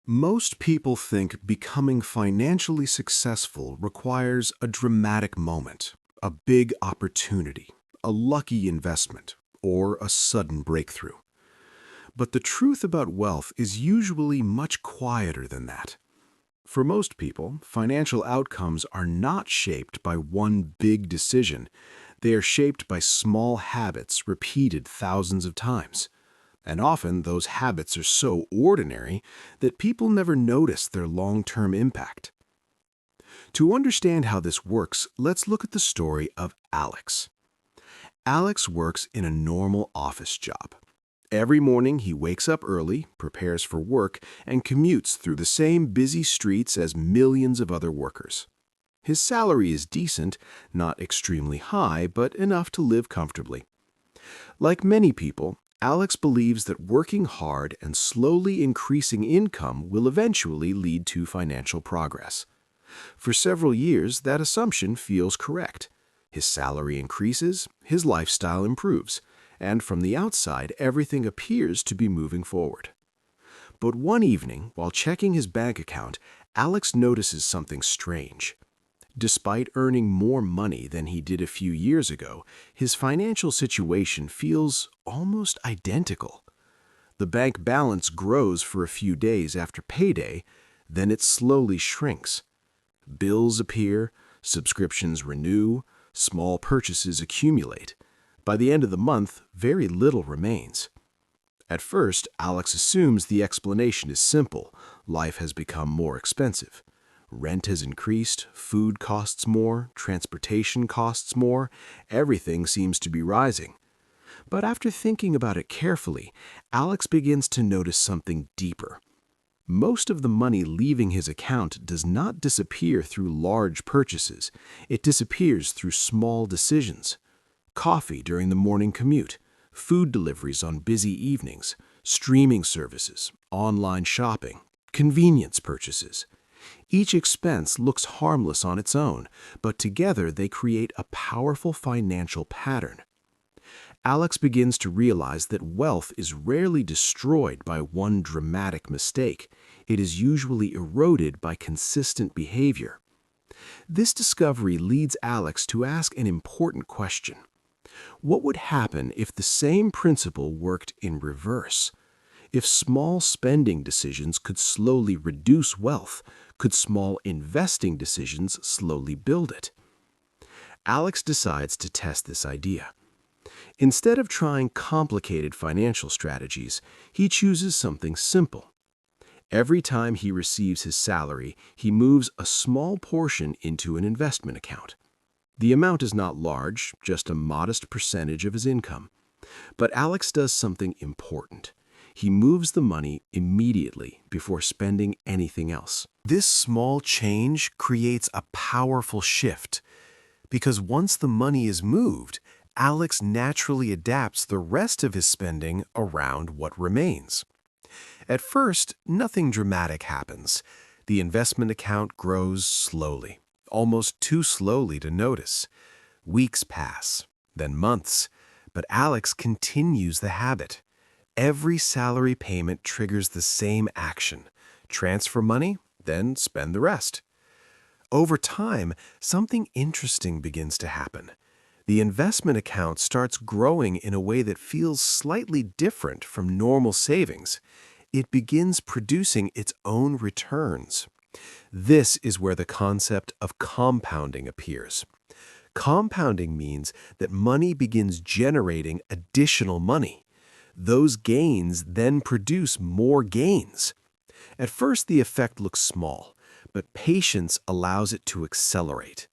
Most people think becoming financially successful requires a dramatic moment, a big opportunity, a lucky investment, or a sudden breakthrough. But the truth about wealth is usually much quieter than that. For most people, financial outcomes are not shaped by one big decision. They are shaped by small habits repeated thousands of times. And often those habits are so ordinary that people never notice their long-term impact. To understand how this works, let's look at the story of Alex. Alex works in a normal office job. Every morning he wakes up early, prepares for work, and commutes through the same busy streets as millions of other workers. His salary is decent, not extremely high, but enough to live comfortably. Like many people, Alex believes that working hard and slowly increasing income will eventually lead to financial progress. For several years, that assumption feels correct. His salary increases, his lifestyle improves, and from the outside, everything appears to be moving forward. But one evening, while checking his bank account, Alex notices something strange. Despite earning more money than he did a few years ago, his financial situation feels almost identical. The bank balance grows for a few days after payday, then it slowly shrinks. Bills appear, subscriptions renew, small purchases accumulate. By the end of the month, very little remains. At first, Alex assumes the explanation is simple. Life has become more expensive. Rent has increased, food costs more, transportation costs more, everything seems to be rising. But after thinking about it carefully, Alex begins to notice something deeper. Most of the money leaving his account does not disappear through large purchases. It disappears through small decisions. Coffee during the morning commute, food deliveries on busy evenings, streaming services, online shopping, convenience purchases. Each expense looks harmless on its own, but together they create a powerful financial pattern. Alex begins to realize that wealth is rarely destroyed by one dramatic mistake. It is usually eroded by consistent behavior. This discovery leads Alex to ask an important question. What would happen if the same principle worked in reverse? If small spending decisions could slowly reduce wealth, could small investing decisions slowly build it? Alex decides to test this idea. Instead of trying complicated financial strategies, he chooses something simple. Every time he receives his salary, he moves a small portion into an investment account. The amount is not large, just a modest percentage of his income. But Alex does something important. He moves the money immediately before spending anything else. This small change creates a powerful shift, because once the money is moved, Alex naturally adapts the rest of his spending around what remains. At first, nothing dramatic happens. The investment account grows slowly, almost too slowly to notice. Weeks pass, then months, but Alex continues the habit. Every salary payment triggers the same action. Transfer money, then spend the rest. Over time, something interesting begins to happen. The investment account starts growing in a way that feels slightly different from normal savings. It begins producing its own returns. This is where the concept of compounding appears. Compounding means that money begins generating additional money. Those gains then produce more gains. At first, the effect looks small, but patience allows it to accelerate.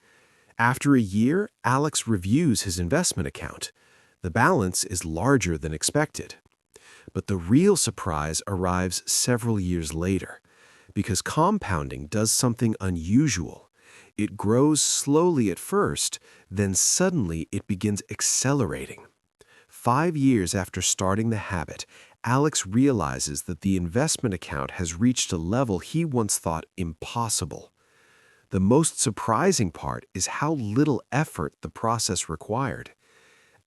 After a year, Alex reviews his investment account. The balance is larger than expected. But the real surprise arrives several years later, because compounding does something unusual. It grows slowly at first, then suddenly it begins accelerating. 5 years after starting the habit, Alex realizes that the investment account has reached a level he once thought impossible. The most surprising part is how little effort the process required.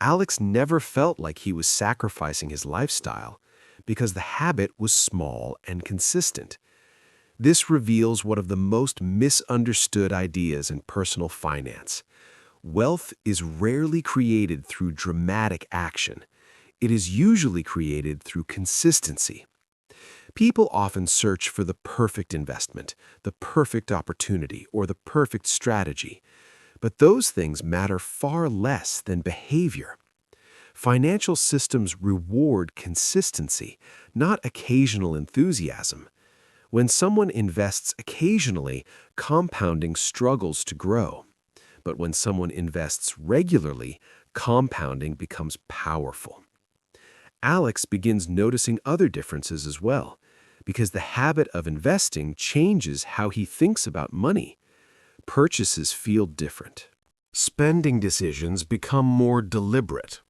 Alex never felt like he was sacrificing his lifestyle because the habit was small and consistent. This reveals one of the most misunderstood ideas in personal finance. Wealth is rarely created through dramatic action. It is usually created through consistency. People often search for the perfect investment, the perfect opportunity, or the perfect strategy. But those things matter far less than behavior. Financial systems reward consistency, not occasional enthusiasm. When someone invests occasionally, compounding struggles to grow. But when someone invests regularly, compounding becomes powerful. Alex begins noticing other differences as well, because the habit of investing changes how he thinks about money. Purchases feel different. Spending decisions become more deliberate.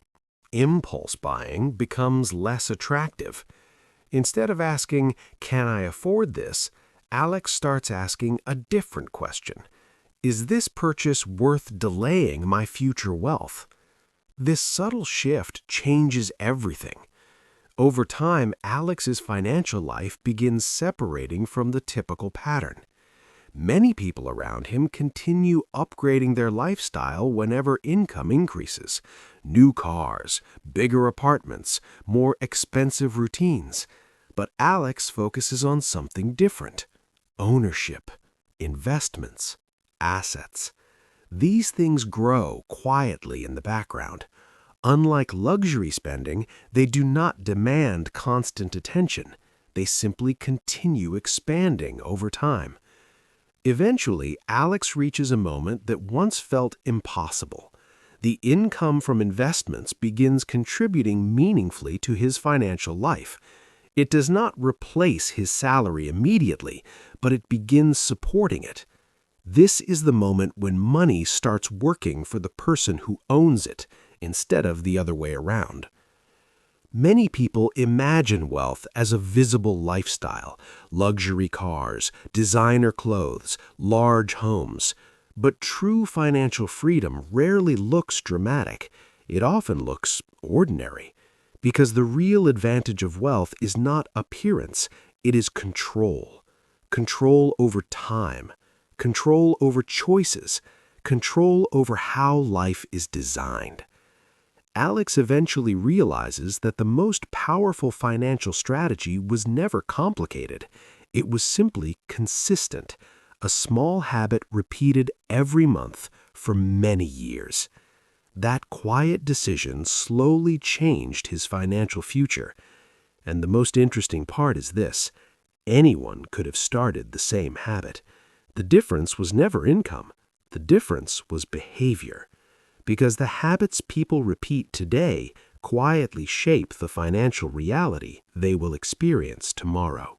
Impulse buying becomes less attractive. Instead of asking, "Can I afford this?" Alex starts asking a different question. Is this purchase worth delaying my future wealth? This subtle shift changes everything. Over time, Alex's financial life begins separating from the typical pattern. Many people around him continue upgrading their lifestyle whenever income increases. New cars, bigger apartments, more expensive routines. But Alex focuses on something different: ownership, investments, assets. These things grow quietly in the background. Unlike luxury spending, they do not demand constant attention. They simply continue expanding over time. Eventually, Alex reaches a moment that once felt impossible. The income from investments begins contributing meaningfully to his financial life. It does not replace his salary immediately, but it begins supporting it. This is the moment when money starts working for the person who owns it, instead of the other way around. Many people imagine wealth as a visible lifestyle: luxury cars, designer clothes, large homes. But true financial freedom rarely looks dramatic. It often looks ordinary. Because the real advantage of wealth is not appearance, it is control. Control over time, control over choices, control over how life is designed. Alex eventually realizes that the most powerful financial strategy was never complicated. It was simply consistent, a small habit repeated every month for many years. That quiet decision slowly changed his financial future. And the most interesting part is this: anyone could have started the same habit. The difference was never income. The difference was behavior. Because the habits people repeat today quietly shape the financial reality they will experience tomorrow.